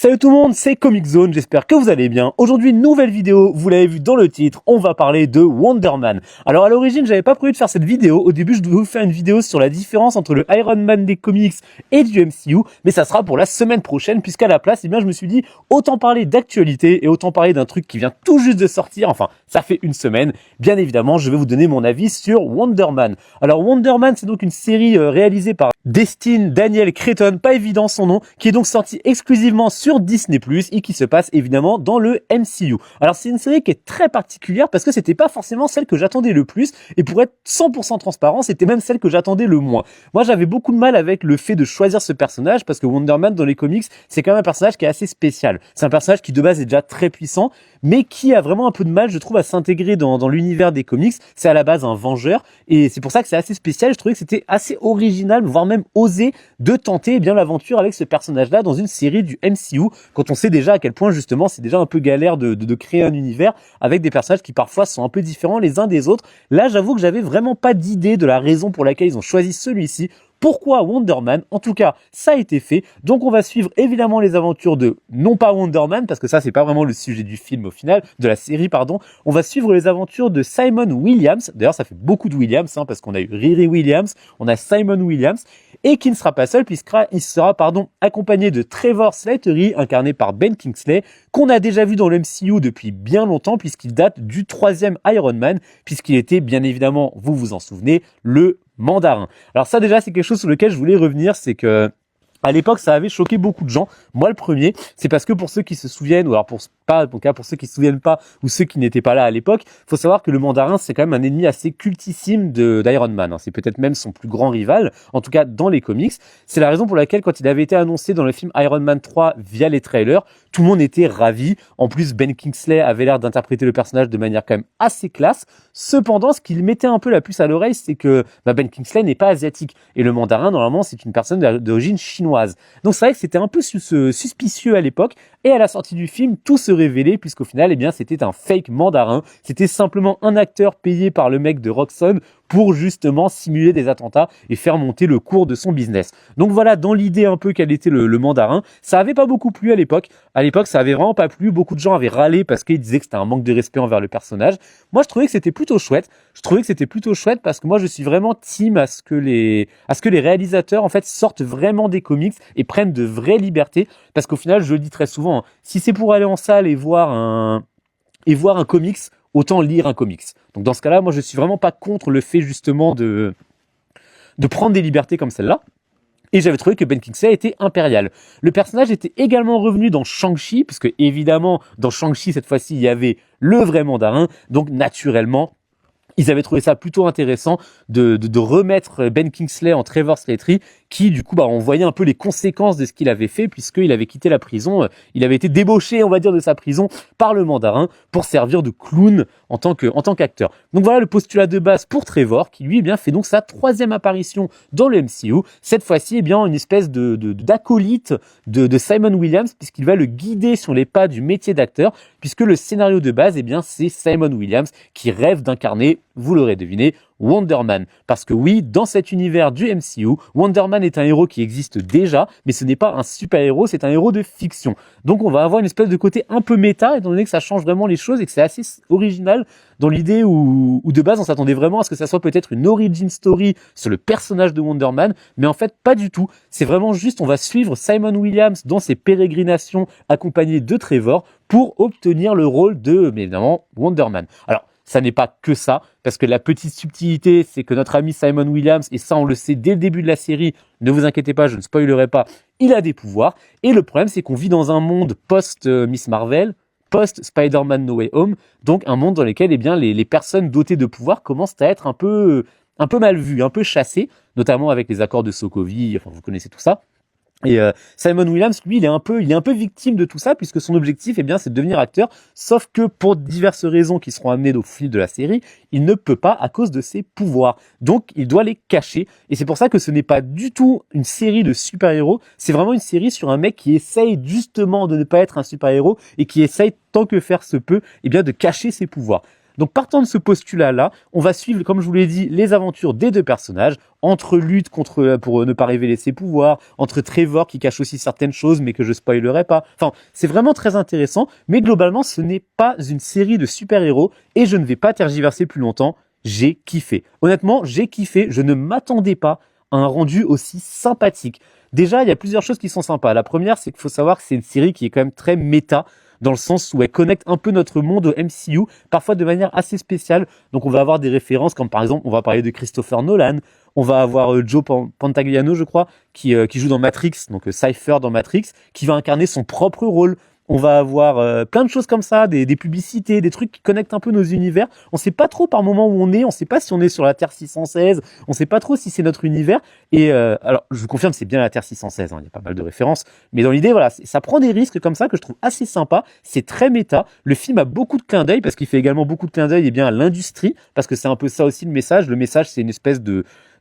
Salut tout le monde, c'est Comic Zone, j'espère que vous allez bien. Aujourd'hui, nouvelle vidéo, vous l'avez vu dans le titre, on va parler de Wonder Man. Alors à l'origine, j'avais pas prévu de faire cette vidéo, au début je devais vous faire une vidéo sur la différence entre le Iron Man des comics et du MCU, mais ça sera pour la semaine prochaine, puisqu'à la place, eh bien, je me suis dit, autant parler d'actualité et autant parler d'un truc qui vient tout juste de sortir, enfin, ça fait une semaine. Bien évidemment, je vais vous donner mon avis sur Wonder Man. Alors Wonder Man, c'est donc une série réalisée par Destin Daniel Cretton, pas évident son nom, qui est donc sorti exclusivement sur Disney+, et qui se passe évidemment dans le MCU. Alors c'est une série qui est très particulière parce que c'était pas forcément celle que j'attendais le plus, et pour être 100% transparent, c'était même celle que j'attendais le moins. Moi j'avais beaucoup de mal avec le fait de choisir ce personnage, parce que Wonder Man dans les comics, c'est quand même un personnage qui est assez spécial. C'est un personnage qui de base est déjà très puissant, mais qui a vraiment un peu de mal, je trouve, à s'intégrer dans l'univers des comics. C'est à la base un vengeur, et c'est pour ça que c'est assez spécial. Je trouvais que c'était assez original, voire même osé, de tenter bien l'aventure avec ce personnage-là dans une série du MCU, quand on sait déjà à quel point justement c'est déjà un peu galère de créer un univers avec des personnages qui parfois sont un peu différents les uns des autres. Là, j'avoue que j'avais vraiment pas d'idée de la raison pour laquelle ils ont choisi celui-ci. Pourquoi Wonder Man? En tout cas, ça a été fait. Donc on va suivre évidemment les aventures de, non pas Wonder Man, parce que ça c'est pas vraiment le sujet du film au final, de la série pardon. On va suivre les aventures de Simon Williams. D'ailleurs ça fait beaucoup de Williams, parce qu'on a eu Riri Williams, on a Simon Williams, et qui ne sera pas seul puisqu'il sera accompagné de Trevor Slattery, incarné par Ben Kingsley, qu'on a déjà vu dans le MCU depuis bien longtemps puisqu'il date du 3e Iron Man, puisqu'il était bien évidemment, vous vous en souvenez, le Mandarin. Alors ça déjà c'est quelque chose sur lequel je voulais revenir, c'est que à l'époque ça avait choqué beaucoup de gens. Moi le premier, c'est parce que pour ceux qui se souviennent, ou alors pour ceux qui se souviennent pas, ou ceux qui n'étaient pas là à l'époque, faut savoir que le Mandarin c'est quand même un ennemi assez cultissime d'Iron Man. C'est peut-être même son plus grand rival, en tout cas dans les comics. C'est la raison pour laquelle quand il avait été annoncé dans le film Iron Man 3 via les trailers, tout le monde était ravi. En plus Ben Kingsley avait l'air d'interpréter le personnage de manière quand même assez classe. Cependant, ce qui mettait un peu la puce à l'oreille, c'est que Ben Kingsley n'est pas asiatique, et le Mandarin normalement c'est une personne d'origine chinoise. Donc c'est vrai que c'était un peu suspicieux à l'époque, et à la sortie du film, tout se révélait, puisqu'au final, eh bien, c'était un fake Mandarin. C'était simplement un acteur payé par le mec de Roxxon pour justement simuler des attentats et faire monter le cours de son business. Donc voilà, dans l'idée un peu quel était le Mandarin, ça avait pas beaucoup plu à l'époque. À l'époque, ça avait vraiment pas plu. Beaucoup de gens avaient râlé parce qu'ils disaient que c'était un manque de respect envers le personnage. Moi, je trouvais que c'était plutôt chouette. Parce que moi, je suis vraiment team à ce que les réalisateurs, en fait, sortent vraiment des comics et prennent de vraies libertés. Parce qu'au final, je le dis très souvent, si c'est pour aller en salle et voir un comics, autant lire un comics. Donc dans ce cas-là, moi je suis vraiment pas contre le fait justement de prendre des libertés comme celle-là. Et j'avais trouvé que Ben Kingsley était impérial. Le personnage était également revenu dans Shang-Chi, puisque évidemment dans Shang-Chi cette fois-ci il y avait le vrai Mandarin, donc naturellement ils avaient trouvé ça plutôt intéressant de remettre Ben Kingsley en Trevor Slattery, qui du coup on voyait un peu les conséquences de ce qu'il avait fait, puisqu'il avait quitté la prison, il avait été débauché on va dire de sa prison par le Mandarin pour servir de clown en tant qu'acteur. Donc voilà le postulat de base pour Trevor, qui lui fait donc sa 3e apparition dans le MCU, cette fois-ci une espèce d'acolyte de Simon Williams, puisqu'il va le guider sur les pas du métier d'acteur, puisque le scénario de base c'est Simon Williams qui rêve d'incarner, vous l'aurez deviné, Wonder Man. Parce que oui, dans cet univers du MCU, Wonder Man est un héros qui existe déjà, mais ce n'est pas un super-héros, c'est un héros de fiction. Donc on va avoir une espèce de côté un peu méta, étant donné que ça change vraiment les choses et que c'est assez original dans l'idée où de base on s'attendait vraiment à ce que ça soit peut-être une origin story sur le personnage de Wonder Man, mais en fait pas du tout. C'est vraiment juste, on va suivre Simon Williams dans ses pérégrinations accompagné de Trevor pour obtenir le rôle de, mais évidemment, Wonder Man. Alors, ça n'est pas que ça, parce que la petite subtilité, c'est que notre ami Simon Williams, et ça on le sait dès le début de la série, ne vous inquiétez pas, je ne spoilerai pas, il a des pouvoirs, et le problème c'est qu'on vit dans un monde post-Miss Marvel, post-Spider-Man No Way Home, donc un monde dans lequel les personnes dotées de pouvoirs commencent à être un peu mal vues, un peu chassées, notamment avec les accords de Sokovie, enfin vous connaissez tout ça. Et Simon Williams, lui, il est un peu victime de tout ça, puisque son objectif, c'est de devenir acteur, sauf que pour diverses raisons qui seront amenées au fil de la série, il ne peut pas à cause de ses pouvoirs. Donc, il doit les cacher. Et c'est pour ça que ce n'est pas du tout une série de super-héros, c'est vraiment une série sur un mec qui essaye justement de ne pas être un super-héros et qui essaye, tant que faire se peut, de cacher ses pouvoirs. Donc partant de ce postulat-là, on va suivre, comme je vous l'ai dit, les aventures des deux personnages, entre lutte contre, pour ne pas révéler ses pouvoirs, entre Trevor qui cache aussi certaines choses mais que je spoilerai pas. Enfin, c'est vraiment très intéressant, mais globalement, ce n'est pas une série de super-héros et je ne vais pas tergiverser plus longtemps. J'ai kiffé. Honnêtement, j'ai kiffé. Je ne m'attendais pas à un rendu aussi sympathique. Déjà, il y a plusieurs choses qui sont sympas. La première, c'est qu'il faut savoir que c'est une série qui est quand même très méta, dans le sens où elle connecte un peu notre monde au MCU, parfois de manière assez spéciale. Donc on va avoir des références comme par exemple, on va parler de Christopher Nolan, on va avoir Joe Pantoliano, je crois, qui joue dans Matrix, donc Cypher dans Matrix, qui va incarner son propre rôle. On va avoir plein de choses comme ça, des publicités, des trucs qui connectent un peu nos univers. On sait pas trop par moment où on est, on sait pas si on est sur la Terre 616, on sait pas trop si c'est notre univers. Et alors, je vous confirme, c'est bien la Terre 616, hein, il y a pas mal de références. Mais dans l'idée, voilà, ça prend des risques comme ça que je trouve assez sympa. C'est très méta. Le film a beaucoup de clins d'œil parce qu'il fait également beaucoup de clins d'œil à l'industrie, parce que c'est un peu ça aussi le message. Le message, c'est une espèce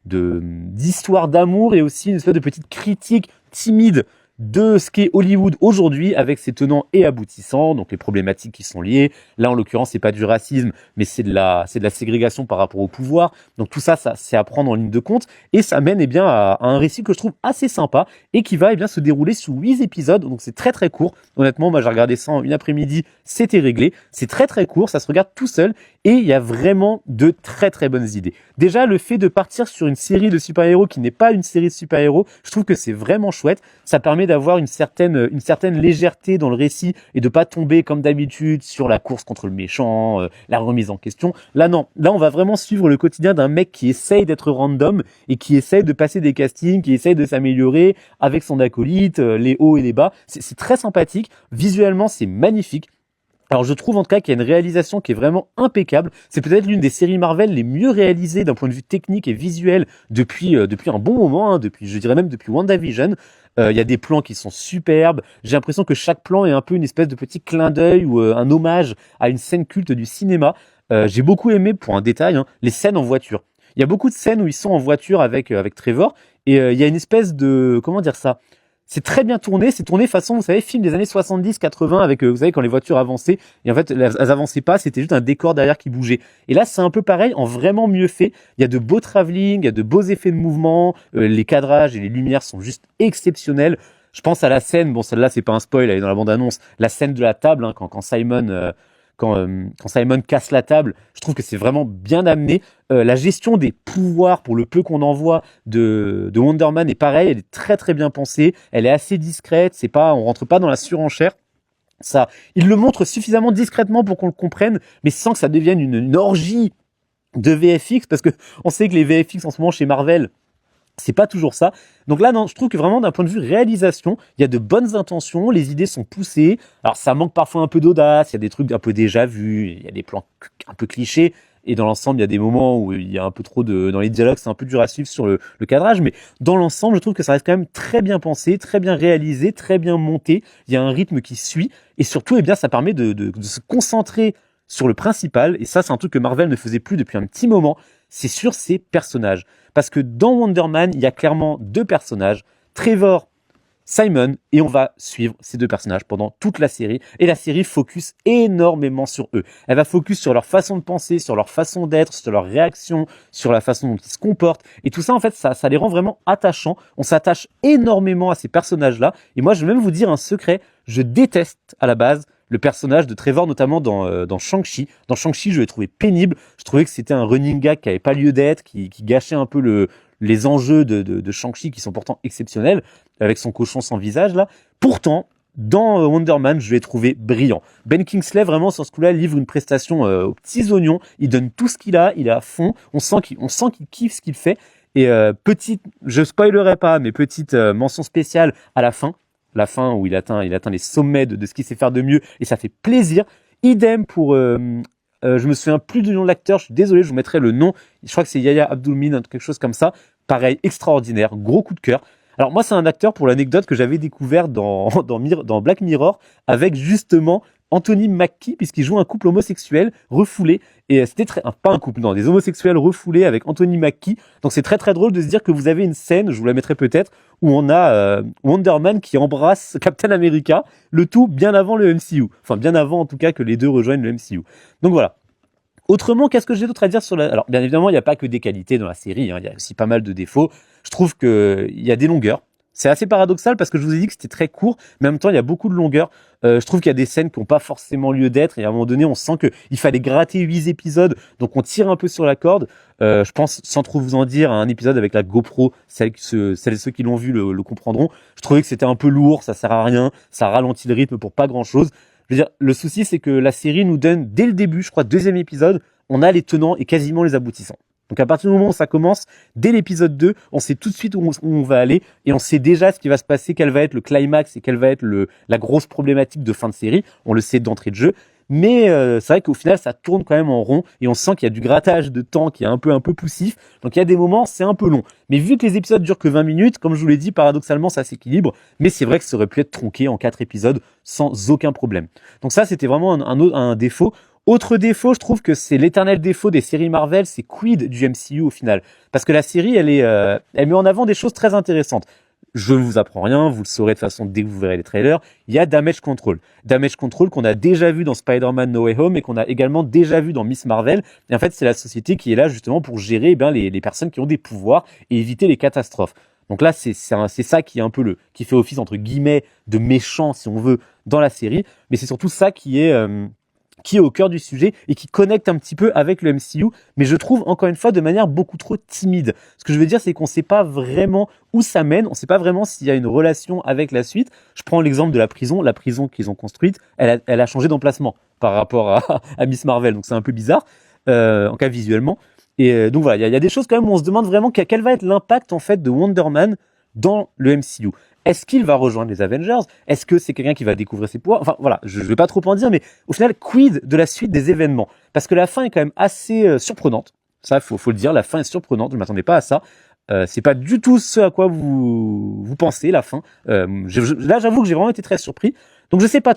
d'histoire d'amour et aussi une espèce de petite critique timide de ce qu'est Hollywood aujourd'hui avec ses tenants et aboutissants, donc les problématiques qui sont liées. Là, en l'occurrence, c'est pas du racisme, mais c'est de la ségrégation par rapport au pouvoir. Donc tout ça, c'est à prendre en ligne de compte et ça mène à un récit que je trouve assez sympa et qui va se dérouler sous 8 épisodes. Donc c'est très très court. Honnêtement, moi j'ai regardé ça en une après-midi, c'était réglé. C'est très très court, ça se regarde tout seul et il y a vraiment de très très bonnes idées. Déjà, le fait de partir sur une série de super-héros qui n'est pas une série de super-héros, je trouve que c'est vraiment chouette. Ça permet d'avoir une certaine légèreté dans le récit et de pas tomber comme d'habitude sur la course contre le méchant, la remise en question. Là non, là on va vraiment suivre le quotidien d'un mec qui essaye d'être random et qui essaye de passer des castings, qui essaye de s'améliorer avec son acolyte, les hauts et les bas. C'est très sympathique, visuellement c'est magnifique. Alors je trouve en tout cas qu'il y a une réalisation qui est vraiment impeccable. C'est peut-être l'une des séries Marvel les mieux réalisées d'un point de vue technique et visuel depuis un bon moment, hein, je dirais même depuis WandaVision. Il y a des plans qui sont superbes. J'ai l'impression que chaque plan est un peu une espèce de petit clin d'œil ou un hommage à une scène culte du cinéma. J'ai beaucoup aimé, pour un détail, hein, les scènes en voiture. Il y a beaucoup de scènes où ils sont en voiture avec Trevor et il y a une espèce de, comment dire ça, c'est très bien tourné, c'est tourné façon, vous savez, film des années 70-80 avec, vous savez, quand les voitures avançaient, et en fait, elles avançaient pas, c'était juste un décor derrière qui bougeait. Et là, c'est un peu pareil, en vraiment mieux fait. Il y a de beaux travelling, il y a de beaux effets de mouvement, les cadrages et les lumières sont juste exceptionnels. Je pense à la scène, bon, celle-là, c'est pas un spoil, elle est dans la bande-annonce, la scène de la table, hein, quand Simon casse la table, je trouve que c'est vraiment bien amené. La gestion des pouvoirs, pour le peu qu'on en voit, de Wonder Man est pareil, elle est très très bien pensée, elle est assez discrète, on rentre pas dans la surenchère. Ça, il le montre suffisamment discrètement pour qu'on le comprenne, mais sans que ça devienne une orgie de VFX, parce que on sait que les VFX en ce moment chez Marvel, c'est pas toujours ça. Donc là, non, je trouve que vraiment d'un point de vue réalisation, il y a de bonnes intentions, les idées sont poussées. Alors ça manque parfois un peu d'audace, il y a des trucs un peu déjà vus, il y a des plans un peu clichés. Et dans l'ensemble, il y a des moments où il y a un peu trop dans les dialogues, c'est un peu dur à suivre sur le cadrage. Mais dans l'ensemble, je trouve que ça reste quand même très bien pensé, très bien réalisé, très bien monté. Il y a un rythme qui suit. Et surtout, ça permet de se concentrer sur le principal. Et ça, c'est un truc que Marvel ne faisait plus depuis un petit moment. C'est sur ses personnages. Parce que dans Wonder Man, il y a clairement deux personnages, Trevor, Simon, et on va suivre ces deux personnages pendant toute la série. Et la série focus énormément sur eux. Elle va focus sur leur façon de penser, sur leur façon d'être, sur leurs réactions, sur la façon dont ils se comportent. Et tout ça, en fait, ça les rend vraiment attachants. On s'attache énormément à ces personnages-là. Et moi, je vais même vous dire un secret. Je déteste, à la base, le personnage de Trevor, notamment dans Shang-Chi. Dans Shang-Chi, je l'ai trouvé pénible. Je trouvais que c'était un running gag qui avait pas lieu d'être, qui gâchait un peu les enjeux de Shang-Chi qui sont pourtant exceptionnels, avec son cochon sans visage là. Pourtant, dans Wonder Man, je l'ai trouvé brillant. Ben Kingsley, vraiment, sur ce coup-là, livre une prestation aux petits oignons. Il donne tout ce qu'il a, il est à fond. On sent qu'il kiffe ce qu'il fait. Et je spoilerai pas, mais petite mention spéciale à la fin où il atteint les sommets de ce qu'il sait faire de mieux, et ça fait plaisir. Idem pour, je me souviens plus du nom de l'acteur, je suis désolé, je vous mettrai le nom, je crois que c'est Yahya Abdul-Min, quelque chose comme ça. Pareil, extraordinaire, gros coup de cœur. Alors moi, c'est un acteur, pour l'anecdote, que j'avais découvert dans Black Mirror, avec justement Anthony Mackie, puisqu'il joue un couple homosexuel refoulé, et c'était pas un couple, non, des homosexuels refoulés avec Anthony Mackie. Donc c'est très très drôle de se dire que vous avez une scène, je vous la mettrai peut-être, où on a Wonder Man qui embrasse Captain America, le tout bien avant le MCU. Enfin, bien avant en tout cas que les deux rejoignent le MCU. Donc voilà. Autrement, qu'est-ce que j'ai d'autre à dire sur la... Alors, bien évidemment, il n'y a pas que des qualités dans la série, hein, il y a aussi pas mal de défauts. Je trouve qu'il y a des longueurs. C'est assez paradoxal parce que je vous ai dit que c'était très court, mais en même temps, il y a beaucoup de longueurs. Je trouve qu'il y a des scènes qui n'ont pas forcément lieu d'être, et à un moment donné, on sent qu'il fallait gratter 8 épisodes, donc on tire un peu sur la corde. Je pense, sans trop vous en dire, à un épisode avec la GoPro, celles et ceux qui l'ont vu le comprendront. Je trouvais que c'était un peu lourd, ça sert à rien, ça ralentit le rythme pour pas grand-chose. Je veux dire, le souci, c'est que la série nous donne, dès le début, je crois, deuxième épisode, on a les tenants et quasiment les aboutissants. Donc à partir du moment où ça commence, dès l'épisode 2, on sait tout de suite où on va aller et on sait déjà ce qui va se passer, quel va être le climax et quelle va être la grosse problématique de fin de série. On le sait d'entrée de jeu. Mais c'est vrai qu'au final, ça tourne quand même en rond et on sent qu'il y a du grattage de temps qui est un peu poussif. Donc il y a des moments, c'est un peu long. Mais vu que les épisodes durent que 20 minutes, comme je vous l'ai dit, paradoxalement, ça s'équilibre. Mais c'est vrai que ça aurait pu être tronqué en 4 épisodes sans aucun problème. Donc ça, c'était vraiment un défaut. Autre défaut, je trouve que c'est l'éternel défaut des séries Marvel, c'est quid du MCU au final. Parce que la série, elle met en avant des choses très intéressantes. Je ne vous apprends rien, vous le saurez de toute façon dès que vous verrez les trailers. Il y a Damage Control. Damage Control qu'on a déjà vu dans Spider-Man No Way Home et qu'on a également déjà vu dans Miss Marvel. Et en fait, c'est la société qui est là justement pour gérer les personnes qui ont des pouvoirs et éviter les catastrophes. Donc là, c'est ça qui est un peu qui fait office entre guillemets de méchant, si on veut, dans la série. Mais c'est surtout ça qui est au cœur du sujet et qui connecte un petit peu avec le MCU, mais je trouve encore une fois de manière beaucoup trop timide. Ce que je veux dire, c'est qu'on ne sait pas vraiment où ça mène, on ne sait pas vraiment s'il y a une relation avec la suite. Je prends l'exemple de la prison qu'ils ont construite, elle a changé d'emplacement par rapport à Miss Marvel, donc c'est un peu bizarre, en cas visuellement. Et donc voilà, il y a des choses quand même où on se demande vraiment quel va être l'impact en fait de Wonder Man dans le MCU. Est-ce qu'il va rejoindre les Avengers? Est-ce que c'est quelqu'un qui va découvrir ses pouvoirs? Enfin voilà, je vais pas trop en dire, mais au final, quid de la suite des événements? Parce que la fin est quand même assez surprenante. Ça, faut le dire, la fin est surprenante. Je ne m'attendais pas à ça. C'est pas du tout ce à quoi vous pensez, la fin. Là, j'avoue que j'ai vraiment été très surpris. Donc je sais pas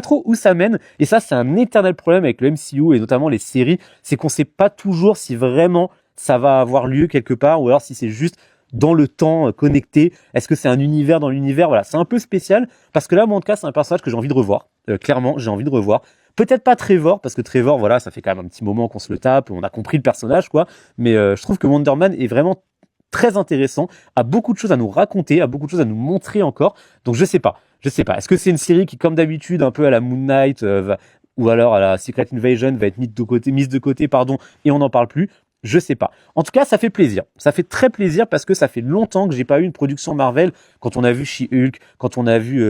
trop où ça mène. Et ça, c'est un éternel problème avec le MCU et notamment les séries, c'est qu'on sait pas toujours si vraiment ça va avoir lieu quelque part ou alors si c'est juste dans le temps connecté. Est-ce que c'est un univers dans l'univers? Voilà, c'est un peu spécial parce que là, moi, en tout cas, c'est un personnage que j'ai envie de revoir. Clairement, j'ai envie de revoir. Peut-être pas Trevor, parce que Trevor, voilà, ça fait quand même un petit moment qu'on se le tape, on a compris le personnage, quoi. Mais je trouve que Wonder Man est vraiment très intéressant, a beaucoup de choses à nous raconter, a beaucoup de choses à nous montrer encore. Donc je sais pas. Est-ce que c'est une série qui, comme d'habitude, un peu à la Moon Knight, ou alors à la Secret Invasion, va être mise de côté, et on n'en parle plus? Je sais pas. En tout cas, ça fait plaisir. Ça fait très plaisir parce que ça fait longtemps que j'ai pas eu une production Marvel. Quand on a vu She-Hulk, quand on a vu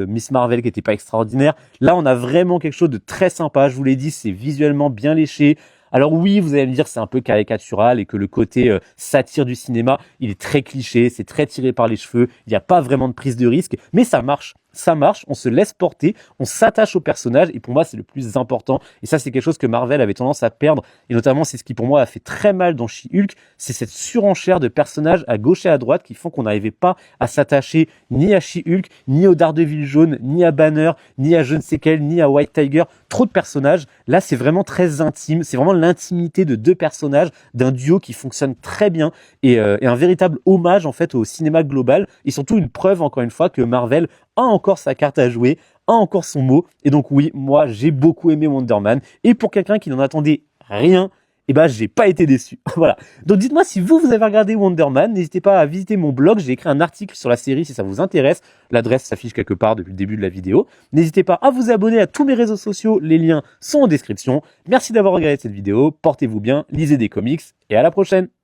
Miss Marvel qui était pas extraordinaire. Là, on a vraiment quelque chose de très sympa. Je vous l'ai dit, c'est visuellement bien léché. Alors oui, vous allez me dire que c'est un peu caricatural et que le côté satire du cinéma, il est très cliché, c'est très tiré par les cheveux. Il n'y a pas vraiment de prise de risque, mais ça marche. Ça marche, on se laisse porter, on s'attache au personnage et pour moi c'est le plus important et ça c'est quelque chose que Marvel avait tendance à perdre et notamment c'est ce qui pour moi a fait très mal dans She-Hulk, c'est cette surenchère de personnages à gauche et à droite qui font qu'on n'arrivait pas à s'attacher ni à She-Hulk, ni au Daredevil jaune, ni à Banner, ni à je ne sais quel, ni à White Tiger, trop de personnages. Là c'est vraiment très intime, c'est vraiment l'intimité de deux personnages, d'un duo qui fonctionne très bien et un véritable hommage en fait au cinéma global et surtout une preuve encore une fois que Marvel a encore sa carte à jouer, a encore son mot. Et donc oui, moi j'ai beaucoup aimé Wonder Man. Et pour quelqu'un qui n'en attendait rien, eh ben j'ai pas été déçu. Voilà. Donc dites-moi si vous avez regardé Wonder Man, n'hésitez pas à visiter mon blog, j'ai écrit un article sur la série si ça vous intéresse. L'adresse s'affiche quelque part depuis le début de la vidéo. N'hésitez pas à vous abonner à tous mes réseaux sociaux, les liens sont en description. Merci d'avoir regardé cette vidéo, portez-vous bien, lisez des comics et à la prochaine.